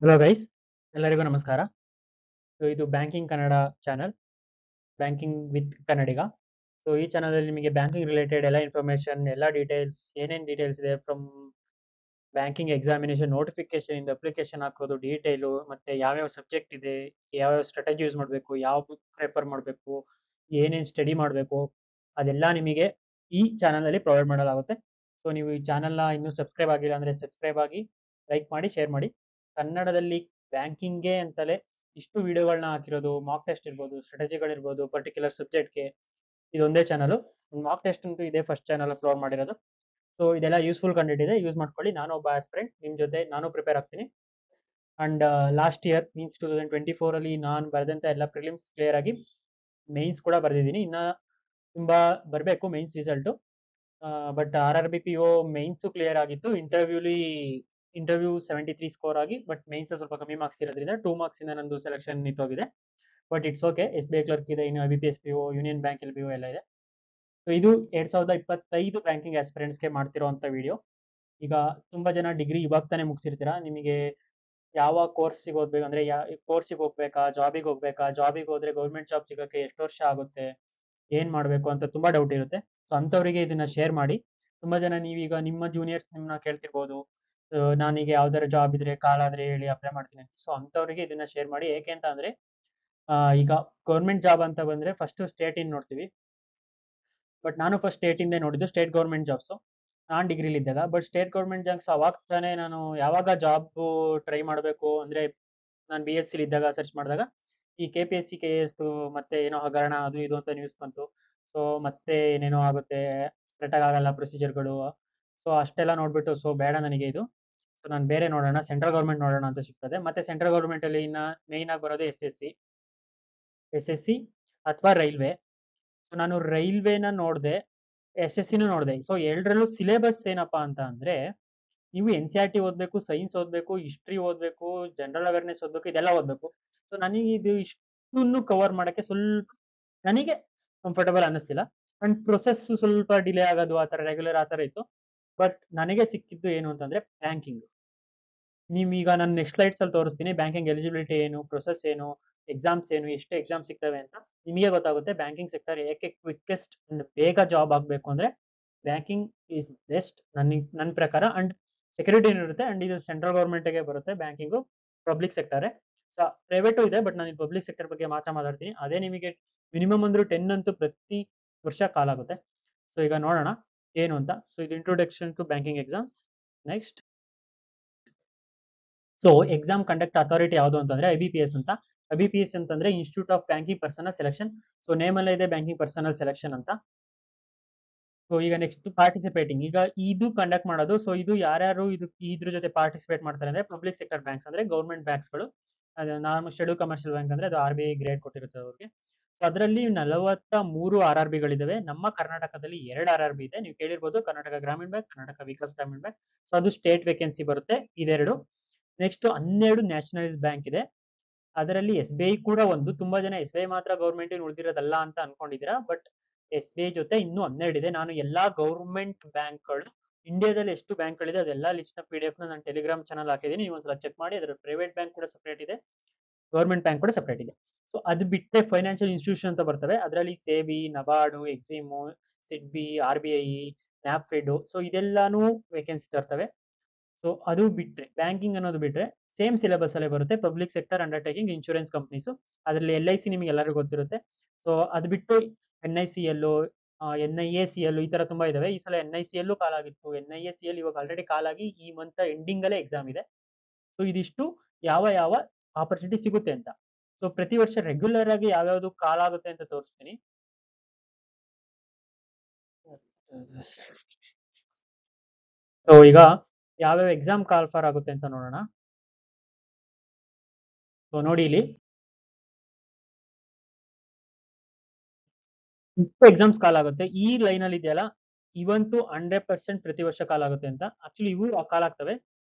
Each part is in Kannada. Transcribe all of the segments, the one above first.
ಹಲೋ ಗೈಸ್, ಎಲ್ಲರಿಗೂ ನಮಸ್ಕಾರ. ಸೊ ಇದು banking Kannada channel, banking with Kannadiga. So ಈ ಚಾನಲಲ್ಲಿ ನಿಮಗೆ ಬ್ಯಾಂಕಿಂಗ್ ರಿಲೇಟೆಡ್ ಎಲ್ಲ ಇನ್ಫಾರ್ಮೇಶನ್, ಎಲ್ಲ ಡೀಟೇಲ್ಸ್, ಏನೇನು ಡೀಟೇಲ್ಸ್ ಇದೆ ಫ್ರಮ್ ಬ್ಯಾಂಕಿಂಗ್ ಎಕ್ಸಾಮಿನೇಷನ್ ನೋಟಿಫಿಕೇಶನ್ ಇಂದ ಅಪ್ಲಿಕೇಶನ್ ಹಾಕೋದು ಡೀಟೇಲು, ಮತ್ತೆ ಯಾವ್ಯಾವ ಸಬ್ಜೆಕ್ಟ್ ಇದೆ, ಯಾವ್ಯಾವ ಸ್ಟ್ರಾಟಜಿ ಯೂಸ್ ಮಾಡಬೇಕು, ಯಾವ ಬುಕ್ ರೆಫರ್ ಮಾಡಬೇಕು, ಏನೇನು ಸ್ಟಡಿ ಮಾಡಬೇಕು, ಅದೆಲ್ಲ ನಿಮಗೆ ಈ ಚಾನಲಲ್ಲಿ ಪ್ರೊವೈಡ್ ಮಾಡಲಾಗುತ್ತೆ. ಸೊ ನೀವು ಈ ಚಾನಲ್ನ ಇನ್ನೂ ಸಬ್ಸ್ಕ್ರೈಬ್ ಆಗಿಲ್ಲ ಅಂದರೆ ಸಬ್ಸ್ಕ್ರೈಬ್ ಆಗಿ, ಲೈಕ್ ಮಾಡಿ, ಶೇರ್ ಮಾಡಿ. ಕನ್ನಡದಲ್ಲಿ ಬ್ಯಾಂಕಿಂಗ್ಗೆ ಅಂತಲೇ ಇಷ್ಟು ವಿಡಿಯೋಗಳನ್ನ ಹಾಕಿರೋದು, ಮಾಕ್ ಟೆಸ್ಟ್ ಇರ್ಬೋದು, ಸ್ಟ್ರಾಟಜಿಗಳಿರ್ಬೋದು, ಪರ್ಟಿಕ್ಯುಲರ್ ಸಬ್ಜೆಕ್ಟ್ಗೆ ಇದೊಂದೇ ಚಾನಲು. ಮಾಕ್ ಟೆಸ್ಟ್ ಅಂತೂ ಇದೇ ಫಸ್ಟ್ ಚಾನಲ್ ಅಪ್ಲೋಡ್ ಮಾಡಿರೋದು. ಸೊ ಇದೆಲ್ಲ ಯೂಸ್ಫುಲ್ ಕಂಟೆಂಟ್ ಇದೆ, ಯೂಸ್ ಮಾಡ್ಕೊಳ್ಳಿ. ನಾನು ಒಬ್ಬ ಆಸ್ಪಿರೆಂಟ್, ನಿಮ್ಮ ಜೊತೆ ನಾನು ಪ್ರಿಪೇರ್ ಆಗ್ತೀನಿ. ಅಂಡ್ ಲಾಸ್ಟ್ ಇಯರ್ ಮೀನ್ಸ್ 2024 ಅಲ್ಲಿ ನಾನು ಬರೆದಂಥ ಎಲ್ಲ ಪ್ರಿಲಿಮ್ಸ್ ಕ್ಲಿಯರ್ ಆಗಿ ಮೇನ್ಸ್ ಕೂಡ ಬರೆದಿದ್ದೀನಿ. ಇನ್ನು ತುಂಬಾ ಬರಬೇಕು mains result. But RRBPO mains clear ಆಗಿತ್ತು. ಇಂಟರ್ವ್ಯೂ 73 ಸ್ಕೋರ್ ಆಗಿ, ಬಟ್ ಮೇನ್ಸ್ ಸ್ವಲ್ಪ ಕಮ್ಮಿ ಮಾರ್ಕ್ಸ್ ಇರೋದ್ರಿಂದ 2 ಮಾರ್ಕ್ಸ್ ಇಂದ ನಂದು ಸೆಲೆಕ್ಷನ್ ನಿಂತೋಗಿದೆ. But it's okay. SBI clerk ಇದೆ, ಇನ್ನು IBPS PO, Union Bank LBO ಎಲ್ಲ ಇದೆ. ಸೊ ಇದು 2025 ಬ್ಯಾಂಕಿಂಗ್ ಆಸ್ಪಿರೆಂಟ್ಸ್ಗೆ ಮಾಡ್ತಿರೋಂಥ ವಿಡಿಯೋ. ಈಗ ತುಂಬಾ ಜನ ಡಿಗ್ರಿ ಇವಾಗ ತಾನೇ ಮುಗಿಸಿರ್ತೀರಾ. ನಿಮಗೆ ಯಾವ ಕೋರ್ಸಿಗೆ ಓದ್ಬೇಕು ಅಂದ್ರೆ, ಕೋರ್ಸಿಗೆ ಹೋಗ್ಬೇಕಾ, ಜಾಬಿಗೆ ಹೋಗ್ಬೇಕಾ, ಜಾಬಿಗೆ ಹೋದ್ರೆ ಗೌರ್ಮೆಂಟ್ ಜಾಬ್ ಸಿಗೋಕ್ಕೆ ಎಷ್ಟು ವರ್ಷ ಆಗುತ್ತೆ, ಏನ್ ಮಾಡಬೇಕು ಅಂತ ತುಂಬಾ ಡೌಟ್ ಇರುತ್ತೆ. ಸೊ ಅಂಥವರಿಗೆ ಇದನ್ನ ಶೇರ್ ಮಾಡಿ. ತುಂಬಾ ಜನ ನೀವೀಗ ನಿಮ್ಮ ಜೂನಿಯರ್ಸ್ ನಿಮ್ಮನ್ನ ಕೇಳ್ತಿರ್ಬೋದು, ನಾನೀಗ ಯಾವ್ದಾರ ಜಾಬ್ ಇದ್ರೆ ಕಾಲಾದ್ರೆ ಹೇಳಿ ಅಪ್ಲೈ ಮಾಡ್ತೀನಿ ಅಂತ. ಸೊ ಅಂಥವ್ರಿಗೆ ಇದನ್ನ ಶೇರ್ ಮಾಡಿ. ಏಕೆ ಅಂತ ಅಂದ್ರೆ, ಈಗ ಗೌರ್ಮೆಂಟ್ ಜಾಬ್ ಅಂತ ಬಂದ್ರೆ ಫಸ್ಟ್ ಸ್ಟೇಟ್ ಇನ್ ನೋಡ್ತೀವಿ. ಬಟ್ ನಾನು ಫಸ್ಟ್ ಸ್ಟೇಟ್ ಇಂದೇ ನೋಡಿದ್ದು, ಸ್ಟೇಟ್ ಗೌರ್ಮೆಂಟ್ ಜಾಬ್ಸ್ ನಾನು ಡಿಗ್ರಿಲಿ ಇದ್ದಾಗ. ಬಟ್ ಸ್ಟೇಟ್ ಗೌರ್ಮೆಂಟ್ ಜಾಬ್ಸ್ ಅವಾಗ ತಾನೇ ನಾನು ಯಾವಾಗ ಜಾಬ್ ಟ್ರೈ ಮಾಡಬೇಕು ಅಂದ್ರೆ, ನಾನು BSc ಇದ್ದಾಗ ಸರ್ಚ್ ಮಾಡಿದಾಗ ಈ KPSC KS ಮತ್ತೆ ಏನೋ ಹಗರಣ ಅದು ಇದು ಅಂತ ನ್ಯೂಸ್ ಬಂತು. ಸೊ ಮತ್ತೆ ಏನೇನೋ ಆಗುತ್ತೆ, ಕರೆಕ್ಟಾಗಿ ಆಗಲ್ಲ ಪ್ರೊಸೀಜರ್ಗಳು. ಸೊ ಅಷ್ಟೆಲ್ಲ ನೋಡ್ಬಿಟ್ಟು ಸೊ ಬೇಡ ನನಗೆ ಇದು. ಸೊ ನಾನು ಬೇರೆ ನೋಡೋಣ, ಸೆಂಟ್ರಲ್ ಗೌರ್ಮೆಂಟ್ ನೋಡೋಣ ಅಂತ ಸಿಗ್ತದೆ. ಮತ್ತೆ ಸೆಂಟ್ರಲ್ ಗೌರ್ಮೆಂಟ್ ಅಲ್ಲಿ ಇನ್ನ ಮೇಯ್ನ್ ಆಗಿ ಬರೋದು SSC ಅಥವಾ ರೈಲ್ವೆ. ಸೊ ನಾನು ರೈಲ್ವೆನ ನೋಡಿದೆ, SSCನೂ ನೋಡಿದೆ. ಸೊ ಎರಡರಲ್ಲೂ ಸಿಲೆಬಸ್ ಏನಪ್ಪಾ ಅಂತ ಅಂದ್ರೆ, ನೀವು NCERT ಓದಬೇಕು, ಸೈನ್ಸ್ ಓದಬೇಕು, ಹಿಸ್ಟ್ರಿ ಓದಬೇಕು, ಜನರಲ್ ಅವೇರ್ನೆಸ್ ಓದಬೇಕು, ಇದೆಲ್ಲ ಓದಬೇಕು. ಸೊ ನನಗೆ ಇದು ಇಷ್ಟನ್ನು ಕವರ್ ಮಾಡಕ್ಕೆ ಸ್ವಲ್ಪ ನನಗೆ ಕಂಫರ್ಟಬಲ್ ಅನ್ನಿಸ್ತಿಲ್ಲ. ಅಂಡ್ ಪ್ರೊಸೆಸ್ ಸ್ವಲ್ಪ ಡಿಲೇ ಆಗೋದು, ಆ ಥರ ರೆಗ್ಯುಲರ್ ಆ ಥರ ಇತ್ತು. ಬಟ್ ನನಗೆ ಸಿಕ್ಕಿದ್ದು ಏನು ಅಂತಂದ್ರೆ ಬ್ಯಾಂಕಿಂಗ್. ನೀವೀಗ ನಾನು ನೆಕ್ಸ್ಟ್ ಸ್ಲೈಡ್ಸ್ ಅಲ್ಲಿ ತೋರಿಸ್ತೀನಿ ಬ್ಯಾಂಕಿಂಗ್ ಎಲಿಜಿಬಿಲಿಟಿ ಏನು, ಪ್ರೊಸೆಸ್ ಏನು, ಎಕ್ಸಾಮ್ಸ್ ಏನು, ಎಷ್ಟು ಎಕ್ಸಾಮ್ ಸಿಗ್ತವೆ ಅಂತ ನಿಮಗೆ ಗೊತ್ತಾಗುತ್ತೆ. ಬ್ಯಾಂಕಿಂಗ್ ಸೆಕ್ಟರ್ ಏಕೆ ಕ್ವಿಕ್ಕೆಸ್ಟ್ ಅಂಡ್ ಬೇಗ ಜಾಬ್ ಆಗಬೇಕು ಅಂದ್ರೆ ಬ್ಯಾಂಕಿಂಗ್ ಈಸ್ ಬೆಸ್ಟ್ ನನ್ನ ಪ್ರಕಾರ. ಅಂಡ್ ಸೆಕ್ಯೂರಿಟಿ ಇರುತ್ತೆ. ಅಂಡ್ ಇದು ಸೆಂಟ್ರಲ್ ಗೌರ್ಮೆಂಟ್ಗೆ ಬರುತ್ತೆ ಬ್ಯಾಂಕಿಂಗು. ಪಬ್ಲಿಕ್ ಸೆಕ್ಟರ್ ಪ್ರೈವೇಟು ಇದೆ, ಬಟ್ ನಾನು ಪಬ್ಲಿಕ್ ಸೆಕ್ಟರ್ ಬಗ್ಗೆ ಮಾತ್ರ ಮಾತಾಡ್ತೀನಿ. ಅದೇ ನಿಮಗೆ ಮಿನಿಮಮ್ ಅಂದ್ರೂ 10 ಅಂತೂ ಪ್ರತಿ ವರ್ಷ ಕಾಲ್ ಆಗುತ್ತೆ. ಸೊ ಈಗ ನೋಡೋಣ ಏನು ಅಂತ. ಸೊ ಇದು introduction to banking exams. Next, so exam conduct authority ಯಾವುದು ಅಂತಂದ್ರೆ IBPS ಅಂತ. IBPS ಅಂತಂದ್ರೆ institute of banking personnel selection. So name ಅಲ್ಲೇ ಇದೆ ಬ್ಯಾಂಕಿಂಗ್ ಪರ್ಸನಲ್ ಸೆಲೆಕ್ಷನ್ ಅಂತ. ಸೊ ಈಗ ನೆಕ್ಸ್ಟ್ ಪಾರ್ಟಿಸಿಪೇಟಿಂಗ್, ಈಗ ಇದು ಕಂಡಕ್ಟ್ ಮಾಡೋದು. ಸೊ ಇದು ಯಾರ್ಯಾರು ಇದ್ರ ಜೊತೆ ಪಾರ್ಟಿಸಿಪೇಟ್ ಮಾಡ್ತಾರೆ ಅಂದ್ರೆ, ಪಬ್ಲಿಕ್ ಸೆಕ್ಟರ್ ಬ್ಯಾಂಕ್ಸ್ ಅಂದ್ರೆ ಗೌರ್ಮೆಂಟ್ ಬ್ಯಾಂಕ್ಸ್ಗಳು. ಅದು ನಾನು ಶೆಡ್ಯೂಲ್ ಕಮರ್ಷಿಯಲ್ ಬ್ಯಾಂಕ್ ಅಂದ್ರೆ ಅದು RBI ಗ್ರೇಡ್ ಕೊಟ್ಟಿರುತ್ತೆ ಅವ್ರಿಗೆ. ಸೊ ಅದರಲ್ಲಿ 43 RRBಗಳಿದಾವೆ. ನಮ್ಮ ಕರ್ನಾಟಕದಲ್ಲಿ 2 RRB ಇದೆ. ನೀವು ಕೇಳಿರ್ಬೋದು, ಕರ್ನಾಟಕ ಗ್ರಾಮೀಣ ಬ್ಯಾಂಕ್, ಕರ್ನಾಟಕ ವಿಕಾಸ್ ಗ್ರಾಮೀಣ ಬ್ಯಾಂಕ್. ಸೊ ಅದು ಸ್ಟೇಟ್ ವೇಕೆನ್ಸಿ ಬರುತ್ತೆ ಇದೆರಡು. ನೆಕ್ಸ್ಟ್ 12 ನ್ಯಾಷನಲೈಸ್ ಬ್ಯಾಂಕ್ ಇದೆ. ಅದರಲ್ಲಿ SBI ಕೂಡ ಒಂದು. ತುಂಬಾ ಜನ SBI ಮಾತ್ರ ಗೌರ್ಮೆಂಟ್ ಉಳಿದಿರೋದಲ್ಲ ಅಂತ ಅನ್ಕೊಂಡಿದ್ದೀರಾ. ಬಟ್ SBI ಜೊತೆ ಇನ್ನೂ 12 ಇದೆ. ನಾನು ಎಲ್ಲಾ ಗೌರ್ಮೆಂಟ್ ಬ್ಯಾಂಕ್ಗಳು, ಇಂಡಿಯಾದಲ್ಲಿ ಎಷ್ಟು ಬ್ಯಾಂಕ್ಗಳಿದೆ ಅದೆಲ್ಲ ಲಿಸ್ಟ್ ನ PDF ನಾನು ಟೆಲಿಗ್ರಾಮ್ ಚಾನಲ್ ಹಾಕಿದ್ದೀನಿ. ನೀವು ಒಂದ್ಸಲ ಚೆಕ್ ಮಾಡಿ. ಅದರ ಪ್ರೈವೇಟ್ ಬ್ಯಾಂಕ್ ಕೂಡ ಸಪರೇಟ್ ಇದೆ, ಗೌರ್ಮೆಂಟ್ ಬ್ಯಾಂಕ್ ಕೂಡ ಸಪರೇಟ್ ಇದೆ. ಸೊ ಅದು ಬಿಟ್ಟರೆ ಫೈನಾನ್ಷಿಯಲ್ ಇನ್ಸ್ಟಿಟ್ಯೂಷನ್ ಅಂತ ಬರ್ತವೆ. ಅದರಲ್ಲಿ SEBI, NABARD, EXIM, SIDBI, RBI, NAFED. So ಇದೆಲ್ಲಾನು ವೇಕೆನ್ಸಿ ತರ್ತವೆ. ಸೊ ಅದು ಬಿಟ್ರೆ, ಬ್ಯಾಂಕಿಂಗ್ ಅನ್ನೋದು ಬಿಟ್ರೆ ಸೇಮ್ ಸಿಲೆಬಸ್ ಅಲ್ಲೇ ಬರುತ್ತೆ. Public sector undertaking, insurance companies, ಅದರಲ್ಲಿ LIC ನಿಮಗೆ ಎಲ್ಲರಿಗೂ ಗೊತ್ತಿರುತ್ತೆ. ಸೊ ಅದು ಬಿಟ್ಟು NICL, NIACL ಈ ತರ ತುಂಬಾ ಇದಾವೆ. ಈ ಸಲ NICL ಕಾಲಾಗಿತ್ತು. NIACL ಇವಾಗ ಆಲ್ರೆಡಿ ಕಾಲಾಗಿ ಈ ಮಂತ್ ಎಂಡಿಂಗ್ ಅಲ್ಲೇ ಎಕ್ಸಾಮ್ ಇದೆ. ಸೊ ಇದಿಷ್ಟು ಯಾವ ಯಾವ ಆಪರ್ಚುನಿಟಿ ಸಿಗುತ್ತೆ ಅಂತ. ಸೊ ಪ್ರತಿ ವರ್ಷ ರೆಗ್ಯುಲರ್ ಆಗಿ ಯಾವ್ಯಾವ್ದು ಕಾಲಾಗುತ್ತೆ ಅಂತ ತೋರಿಸ್ತೀನಿ. ಸೊ ಈಗ ಯಾವ್ಯಾವ ಎಕ್ಸಾಮ್ ಕಾಲ್ ಫಾರ್ ಆಗುತ್ತೆ ಅಂತ ನೋಡೋಣ. ಸೊ ನೋಡಿ ಇಲ್ಲಿ ಎಕ್ಸಾಮ್ಸ್ ಕಾಲ್ ಆಗುತ್ತೆ. ಈ ಲೈನ್ ಅಲ್ಲಿ ಇದೆಯಲ್ಲ, ಇವಂತೂ 100% ಪ್ರತಿ ವರ್ಷ ಕಾಲ್ ಆಗುತ್ತೆ ಅಂತ. ಆಕ್ಚುಲಿ ಇವು ಕಾಲ್ ಆಗ್ತವೆ.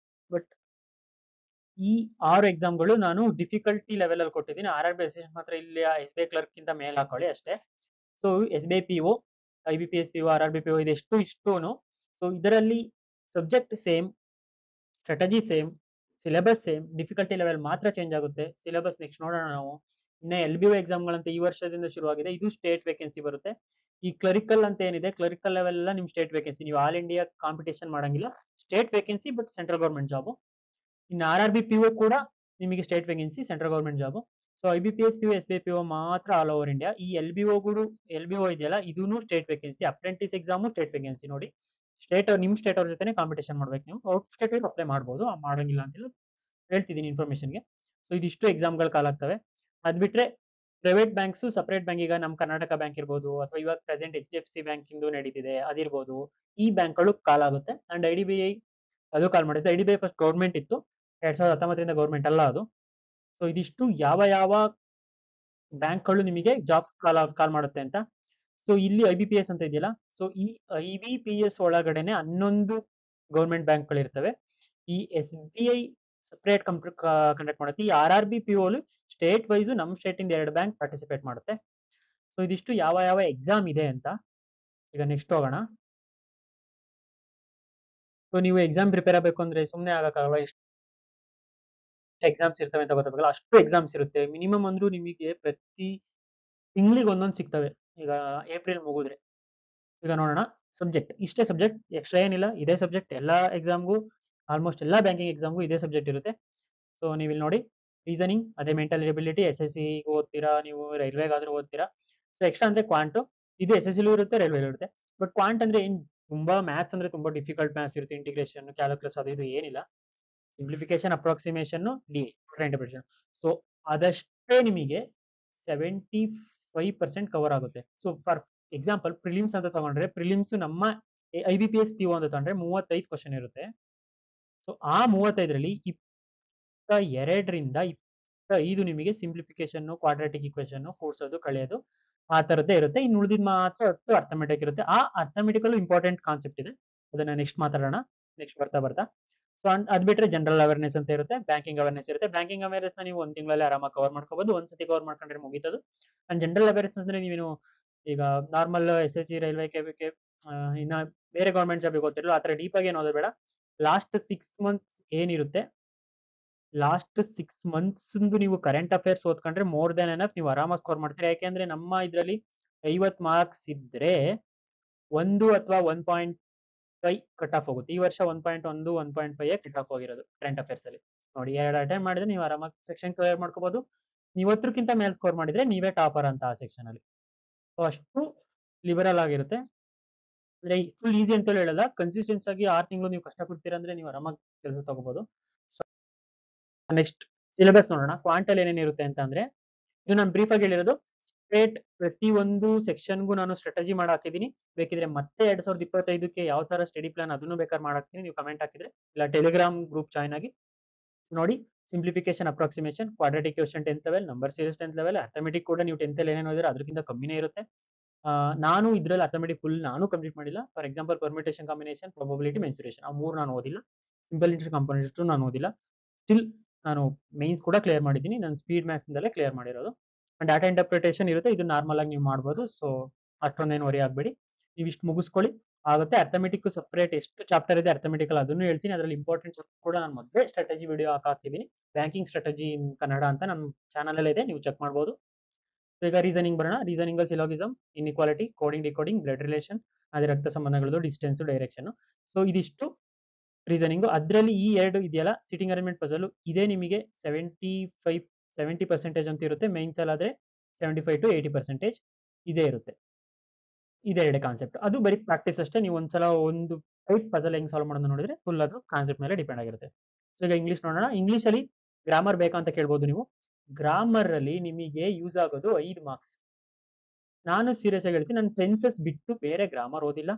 ಬಟ್ ಈ 6 ಎಕ್ಸಾಮ್ಗಳು ನಾನು ಡಿಫಿಕಲ್ಟಿ ಲೆವೆಲ್ ಅಲ್ಲಿ ಕೊಟ್ಟಿದ್ದೀನಿ. RRB ಅಸಿಸ್ಟೆಂಟ್ ಮಾತ್ರ ಇಲ್ಲಿ SBI ಕ್ಲರ್ಕ್ ಇಂದ ಮೇಲ್ ಹಾಕೊಳ್ಳಿ ಅಷ್ಟೇ. So SBI PO, IBPS PO, RRB PO ಇದೆಷ್ಟು ಇಷ್ಟೂನು. ಸೊ ಇದರಲ್ಲಿ subject same, strategy same, syllabus same, difficulty level ಮಾತ್ರ ಚೇಂಜ್ ಆಗುತ್ತೆ. ಸಿಲೆಬಸ್ ನೆಕ್ಸ್ಟ್ ನೋಡೋಣ ನಾವು. ಇನ್ನ LBO ಎಕ್ಸಾಮ್ಗಳಂತ ಈ ವರ್ಷದಿಂದ ಶುರುವಾಗಿದೆ. ಇದು ಸ್ಟೇಟ್ ವೇಕೆನ್ಸಿ ಬರುತ್ತೆ. ಈ ಕ್ಲರಿಕಲ್ ಅಂತ ಏನಿದೆ, ಕ್ಲರಿಕಲ್ ಲೆವೆಲ್ ಎಲ್ಲ ನಿಮ್ ಸ್ಟೇಟ್ ವೇಕೆನ್ಸಿ. ನೀವು ಆಲ್ ಇಂಡಿಯಾ ಕಾಂಪಿಟೇಷನ್ ಮಾಡಂಗಿಲ್ಲ, state vacancy but central government job. ಇನ್ನು RRB PO ಕೂಡ ನಿಮಗೆ state vacancy, central government job. So IBPS PO SBI PO ಮಾತ್ರ ಆಲ್ ಓವರ್ ಇಂಡಿಯಾ. ಈ LBO ಇದೆಯಲ್ಲ, ಇದೂನು state vacancy. Apprentice exam state vacancy. ನೋಡಿ, ನಿಮ್ ಸ್ಟೇಟ್ ಅವ್ರ ಜೊತೆ ಕಾಂಪಿಟೇಷನ್ ಮಾಡ್ಬೇಕು ನೀವು. ಔಟ್ ಸ್ಟೇಟ್ ಅಪ್ಲೈ ಮಾಡ್ಬೋದು, ಮಾಡಂಗಿಲ್ಲ ಅಂತಿಲ್ಲ, ಹೇಳ್ತಿದ್ದೀನಿ ಇನ್ಫಾರ್ಮೇಶನ್ಗೆ. ಸೊ ಇದಿಷ್ಟು ಎಕ್ಸಾಮ್ಗಳು ಕಾಲಾಗ್ತವೆ. ಅದ್ ಬಿಟ್ರೆ ಪ್ರೈವೇಟ್ ಬ್ಯಾಂಕ್ಸ್ ಸಪರೇಟ್ ಬ್ಯಾಂಕ್, ಈಗ ನಮ್ಮ ಕರ್ನಾಟಕ ಬ್ಯಾಂಕ್ ಇರ್ಬೋದು, ಅಥವಾ ಇವಾಗ ಪ್ರೆಸೆಂಟ್ HDFC ಬ್ಯಾಂಕ್ ಇಂದು ನಡೀತಿದೆ ಅದಿರ್ಬೋದು, ಈ ಬ್ಯಾಂಕ್ಗಳು ಕಾಲ್ ಆಗುತ್ತೆ. ಅಂಡ್ IDBI ಅದು ಕಾಲ್ ಮಾಡುತ್ತೆ. IDBI ಫಸ್ಟ್ ಗೌರ್ಮೆಂಟ್ ಇತ್ತು, 2019 ಗೌರ್ಮೆಂಟ್ ಅಲ್ಲ ಅದು. ಸೊ ಇದಿಷ್ಟು ಯಾವ ಯಾವ ಬ್ಯಾಂಕ್ಗಳು ನಿಮಗೆ ಜಾಬ್ ಕಾಲ್ ಮಾಡುತ್ತೆ ಅಂತ. ಸೊ ಇಲ್ಲಿ IBPS ಅಂತ ಇದೆಯಲ್ಲ, ಸೊ ಈ IBPS ಒಳಗಡೆನೆ 11 ಗೌರ್ಮೆಂಟ್ ಬ್ಯಾಂಕ್ಗಳು ಇರ್ತವೆ. ಈ SBI ಸಪರೇಟ್ ಕಂಡಕ್ಟ್ ಮಾಡುತ್ತೆ. ಈ RRB PO ಸ್ಟೇಟ್ ವೈಸ್ ನಮ್ಮ ಸ್ಟೇಟ್ ಇಂದ 2 ಬ್ಯಾಂಕ್ ಪಾರ್ಟಿಸಿಪೇಟ್ ಮಾಡುತ್ತೆ. ಸೊ ಇದಿಷ್ಟು ಯಾವ ಯಾವ ಎಕ್ಸಾಮ್ ಇದೆ ಅಂತ. ಈಗ ನೆಕ್ಸ್ಟ್ ಹೋಗೋಣ. ಸೊ ನೀವು ಎಕ್ಸಾಮ್ ಪ್ರಿಪೇರ್ ಆಗಬೇಕು ಅಂದ್ರೆ ಸುಮ್ಮನೆ ಆಗಕ್ಕಾಗಲ್ಲ. ಎಷ್ಟು ಎಕ್ಸಾಮ್ಸ್ ಇರ್ತವೆ ಅಂತ ಗೊತ್ತಾಗಲ್ಲ, ಅಷ್ಟು ಎಕ್ಸಾಮ್ಸ್ ಇರುತ್ತೆ. ಮಿನಿಮಮ್ ಅಂದ್ರೂ ನಿಮಗೆ ಪ್ರತಿ ತಿಂಗಳಿಗೆ ಒಂದೊಂದು ಸಿಗ್ತವೆ. ಈಗ ಏಪ್ರಿಲ್ ಮುಗಿದ್ರೆ, ಈಗ ನೋಡೋಣ. ಸಬ್ಜೆಕ್ಟ್ ಇಷ್ಟೇ ಸಬ್ಜೆಕ್ಟ್, ಎಕ್ಸ್ಟ್ರಾ ಏನಿಲ್ಲ, ಇದೇ ಸಬ್ಜೆಕ್ಟ್ ಎಲ್ಲ ಎಕ್ಸಾಮ್ಗೂ, ಆಲ್ಮೋಸ್ಟ್ ಎಲ್ಲ ಬ್ಯಾಂಕಿಂಗ್ ಎಕ್ಸಾಮ್ಗೂ ಇದೇ ಸಬ್ಜೆಕ್ಟ್ ಇರುತ್ತೆ. ಸೊ ನೀವು ಇಲ್ಲಿ ನೋಡಿ, ರೀಸನಿಂಗ್ ಅದೇ, ಮೆಂಟಲ್ ಎಬಿಲಿಟಿ, SSC ಓದ್ತೀರಾ ನೀವು, ರೈಲ್ವೆಗಾದ್ರೂ ಓದ್ತೀರಾ. ಸೊ ಎಕ್ಸ್ಟ್ರಾ ಅಂದ್ರೆ ಕ್ವಾಂಟು, ಇದು SSC ಇರುತ್ತೆ, ರೈಲ್ವೆ ಇರುತ್ತೆ. ಬಟ್ ಕ್ವಾಂಟ್ ಅಂದ್ರೆ ಏನ್, ತುಂಬಾ ಮ್ಯಾಥ್ಸ್ ಅಂದ್ರೆ ತುಂಬಾ ಡಿಫಿಕಲ್ಟ್ ಮ್ಯಾಥ್ಸ್ ಇರುತ್ತೆ. ಇಂಟಿಗ್ರೇಷನ್, ಕ್ಯಾಲ್ಕುಲಸ್ ಅದು ಇದು ಏನಿಲ್ಲ. Simplification, approximation, interpretation. ಸೊ ಅದಷ್ಟೇ ನಿಮಗೆ 75% ಕವರ್ ಆಗುತ್ತೆ. ಸೊ ಫಾರ್ ಎಕ್ಸಾಂಪಲ್ ಪ್ರಿಲಿಮ್ಸ್ ಅಂತ ತಗೊಂಡ್ರೆ, ಪ್ರಿಲಿಮ್ಸ್ ನಮ್ಮ IBPS PO ಅಂತ ತಗೊಂಡ್ರೆ 35 ಕ್ವಶನ್ ಇರುತ್ತೆ. ಸೊ ಆ 35ರಲ್ಲಿ 22ರಿಂದ 25 ನಿಮಗೆ ಸಿಂಪ್ಲಿಫಿಕೇಶನ್, ಕ್ವಾಡ್ರಾಟಿಕ್ ಇಕ್ವೇಶನ್, ಕೂಡ್ಸೋದು, ಕಳೆಯೋದು, ಆ ತರದ್ದೇ ಇರುತ್ತೆ. ಇನ್ನು ಉಳಿದಿದ್ ಮಾತ್ರ ಅರ್ಥಮೆಟಿಕ್ ಇರುತ್ತೆ. ಆ ಅರ್ಥಮೆಟಿಕಲ್ ಇಂಪಾರ್ಟೆಂಟ್ ಕಾನ್ಸೆಪ್ಟ್ ಇದೆ, ಅದನ್ನ ನೆಕ್ಸ್ಟ್ ಮಾತಾಡೋಣ, ನೆಕ್ಸ್ಟ್ ಬರ್ತಾ ಬರ್ತಾ. ಸೊ ಅದ್ ಬಿಟ್ರೆ ಜನರಲ್ ಅವೇರ್ನೆಸ್ ಅಂತ ಇರುತ್ತೆ, ಬ್ಯಾಂಕಿಂಗ್ ಅವೇರ್ನೆಸ್ ಇರುತ್ತೆ. ಬ್ಯಾಂಕಿಂಗ್ ಅವೇರ್ನೆಸ್ ನೀವು ಒಂದ್ ತಿಂಗಳಲ್ಲಿ ಆರಾಮಾಗಿ ಕವರ್ ಮಾಡ್ಕೋಬಹುದು, ಒಂದ್ಸತಿ ಕವರ್ ಮಾಡ್ಕೊಂಡ್ರೆ ಮುಗೀತದು. ಅಂಡ್ ಜನರಲ್ ಅವೇರ್ನೆಸ್ ಅಂದ್ರೆ ನೀವೇನು ಈಗ ನಾರ್ಮಲ್ SSC, ರೈಲ್ವೆ, KVK, ಇನ್ನ ಬೇರೆ ಗೌರ್ಮೆಂಟ್ ಜಾಬ್ ಗೊತ್ತಿರಲ್ಲ, ಆತರ ಡೀಪ್ ಆಗಿ ಏನು ಓದೋದು ಬೇಡ. ಲಾಸ್ಟ್ 6 ಮಂತ್ಸ್ ಏನಿರುತ್ತೆ, ಲಾಸ್ಟ್ 6 ಮಂತ್ಸ್ ನೀವು ಕರೆಂಟ್ ಅಫೇರ್ಸ್ ಓದ್ಕೊಂಡ್ರೆ ಮೋರ್ ದೆನ್ ಎನಫ್, ನೀವು ಆರಾಮಾಗಿ ಸ್ಕೋರ್ ಮಾಡ್ತೀರಾ. ಯಾಕೆಂದ್ರೆ ನಮ್ಮ ಇದ್ರಲ್ಲಿ 50 ಮಾರ್ಕ್ಸ್ ಇದ್ರೆ 1 ಅಥವಾ 1.5 ಕಟ್ ಆಫ್ ಹೋಗುತ್ತೆ. ಈ ವರ್ಷ 1.1, 1.5 ಕಟ್ ಆಫ್ ಹೋಗಿರೋದು ಕರೆಂಟ್ ಅಫೇರ್ಸ್ ಅಲ್ಲಿ. ನೋಡಿ, 2 ಅಟೆಂಡ್ ಮಾಡಿದ್ರೆ ನೀವು ಆರಾಮಾಗಿ ಸೆಕ್ಷನ್ ಕ್ಲಿಯರ್ ಮಾಡ್ಕೋಬಹುದು. ನೀವು 10ಕ್ಕಿಂತ ಮೇಲೆ ಸ್ಕೋರ್ ಮಾಡಿದ್ರೆ ನೀವೇ ಟಾಪರ್ ಅಂತ ಆ ಸೆಕ್ಷನ್ ಅಲ್ಲಿ. ಸೊ ಅಷ್ಟು ಲಿಬರಲ್ ಆಗಿರುತ್ತೆ. ಅಂದ್ರೆ ಫುಲ್ ಈಸಿ ಅಂತ ಹೇಳಲ್ಲ, ಕನ್ಸಿಸ್ಟೆನ್ಸ್ ಆಗಿ 6 ತಿಂಗಳು ನೀವು ಕಷ್ಟ ಪಡ್ತೀರಾ ಅಂದ್ರೆ ನೀವು ಆರಾಮಾಗಿ ಕೆಲಸ ತಗೋಬಹುದು. ನೆಕ್ಸ್ಟ್ ಸಿಲೆಬಸ್ ನೋಡೋಣ. ಕ್ವಾಂಟಲ್ ಏನೇನು ಇರುತ್ತೆ ಅಂತ ಅಂದ್ರೆ, ಇದು ನಾನು ಬ್ರೀಫ್ ಆಗಿ ಹೇಳಿರೋದು. ಸ್ಟ್ರೇಟ್ ಪ್ರತಿ ಒಂದು ಸೆಕ್ಷನ್ಗೂ ನಾನು ಸ್ಟ್ರಾಟಜಿ ಮಾಡಿ ಹಾಕಿದ್ದೀನಿ. ಬೇಕಿದ್ರೆ ಮತ್ತೆ 2025ಕ್ಕೆ ಯಾವ ತರ ಸ್ಟಡಿ ಪ್ಲಾನ್ ಅದನ್ನು ಬೇಕಾದ್ರೆ ಮಾಡಾಕ್ತೀನಿ, ನೀವು ಕಮೆಂಟ್ ಹಾಕಿದ್ರೆ, ಇಲ್ಲ ಟೆಲಿಗ್ರಾಮ್ ಗ್ರೂಪ್ ಜಾಯ್ನ್ ಆಗಿ ನೋಡಿ. Simplification, approximation, quadratic question 10th level, number series 10th level, arithmetic ಕೂಡ ನೀವು 10th ಅಲ್ಲಿ ಏನೇನು ಓದಿದ್ರೆ ಅದಕ್ಕಿಂತ ಕಮ್ಮಿನೇ ಇರುತ್ತೆ. ನಾನು ಇದ್ರಲ್ಲಿ ಅರ್ಥಮೆಟಿಕ್ ಫುಲ್ ನಾನು ಕಂಪ್ಲೀಟ್ ಮಾಡಿಲ್ಲ. For example permutation, combination, probability, mensuration, ಆ 3 ನಾನು ಓದಿಲ್ಲ. ಸಿಂಪಲ್ ಇಂಟರ್ ಕಾಂಪೋನೆಂಟ್ಸ್ ನಾನು ಓದಿಲ್ಲ. ಸ್ಟಿಲ್ ನಾನು ಮೈನ್ಸ್ ಕೂಡ ಕ್ಲಿಯರ್ ಮಾಡಿದ್ದೀನಿ. ನಾನು ಸ್ಪೀಡ್ ಮ್ಯಾಥ್ಸ್ ಇಂದಲೇ ಕ್ಲಿಯರ್ ಮಾಡಿರೋದು. ಡಾಟಾ ಇಂಟರ್ಪ್ರಿಟೇಷನ್ ಇರುತ್ತೆ, ಇದು ನಾರ್ಮಲ್ ಆಗಿ ನೀವು ಮಾಡ್ಬೋದು. ಸೊ ಅಷ್ಟೊಂದೇನು ವರಿ ಆಗಬೇಡಿ, ನೀವು ಇಷ್ಟು ಮುಗಿಸ್ಕೊಳ್ಳಿ ಆಗುತ್ತೆ. ಅರ್ಥಮೆಟಿಕ್ ಸಪ್ರೇಟ್ ಎಷ್ಟು ಚಾಪ್ಟರ್ ಇದೆ ಅರ್ಥಮೆಟಿಕಲ್ ಅದನ್ನು ಹೇಳ್ತೀನಿ. ಅದರಲ್ಲಿ ಇಂಪಾರ್ಟೆಂಟ್ ಕೂಡ ನಾನು ಮೊದಲೇ ಸ್ಟ್ರಾಟಜಿ ವಿಡಿಯೋ ಹಾಕಿದ್ದೀನಿ, ಬ್ಯಾಂಕಿಂಗ್ ಸ್ಟ್ರಾಟಜಿ ಇನ್ ಕನ್ನಡ ಅಂತ ನಮ್ಮ ಚಾನಲ್ ಅಲ್ಲಿ ಇದೆ, ನೀವು ಚೆಕ್ ಮಾಡ್ಬೋದು. ಈಗ ರೀಸನಿಂಗ್ ಬರೋಣ. Reasoning syllogism, inequality, coding, decoding, blood relation, ಅದೇ ರಕ್ತ ಸಂಬಂಧಗಳದ್ದು, ಡಿಸ್ಟೆನ್ಸ್, ಡೈರೆಕ್ಷನ್. ಸೊ ಇದಿಷ್ಟು ರೀಸನಿಂಗ್. ಅದರಲ್ಲಿ ಈ 2 ಇದೆಯಲ್ಲ, ಸಿಟಿಂಗ್ ಅರೇಂಜ್ಮೆಂಟ್, ಪಜಲ್, ಇದೇ ನಿಮಗೆ 70% ಅಂತ ಇರುತ್ತೆ. ಮೈನ್ಸ್ ಅಲ್ಲಿ ಆದ್ರೆ 75 to 80% ಇದೇ ಇರುತ್ತೆ. ಇದೇ 2 ಕಾನ್ಸೆಪ್ಟ್, ಅದು ಬರೀ ಪ್ರಾಕ್ಟೀಸ್ ಅಷ್ಟೇ. ನೀವು ಒಂದ್ಸಲ ಒಂದು ಟೈಪ್ ಪಜಲ್ ಹೆಂಗ್ ಸಾಲ್ವ್ ಮಾಡೋದು ನೋಡಿದ್ರೆ ಫುಲ್ ಅದು ಕಾನ್ಸೆಪ್ಟ್ ಮೇಲೆ ಡಿಪೆಂಡ್ ಆಗಿರುತ್ತೆ. ಸೊ ಈಗ ಇಂಗ್ಲಿಷ್ ನೋಡೋಣ. ಇಂಗ್ಲಿಷ್ ಅಲ್ಲಿ ಗ್ರಾಮರ್ ಬೇಕಾ ಅಂತ ಕೇಳ್ಬೋದು ನೀವು. ಗ್ರಾಮರ್ ಅಲ್ಲಿ ನಿಮಗೆ ಯೂಸ್ ಆಗೋದು 5 ಮಾರ್ಕ್ಸ್. ನಾನು ಸೀರಿಯಸ್ ಆಗಿ ಹೇಳ್ತೀನಿ, ನಾನು ಟೆನ್ಸಸ್ ಬಿಟ್ಟು ಬೇರೆ ಗ್ರಾಮರ್ ಓದಿಲ್ಲ.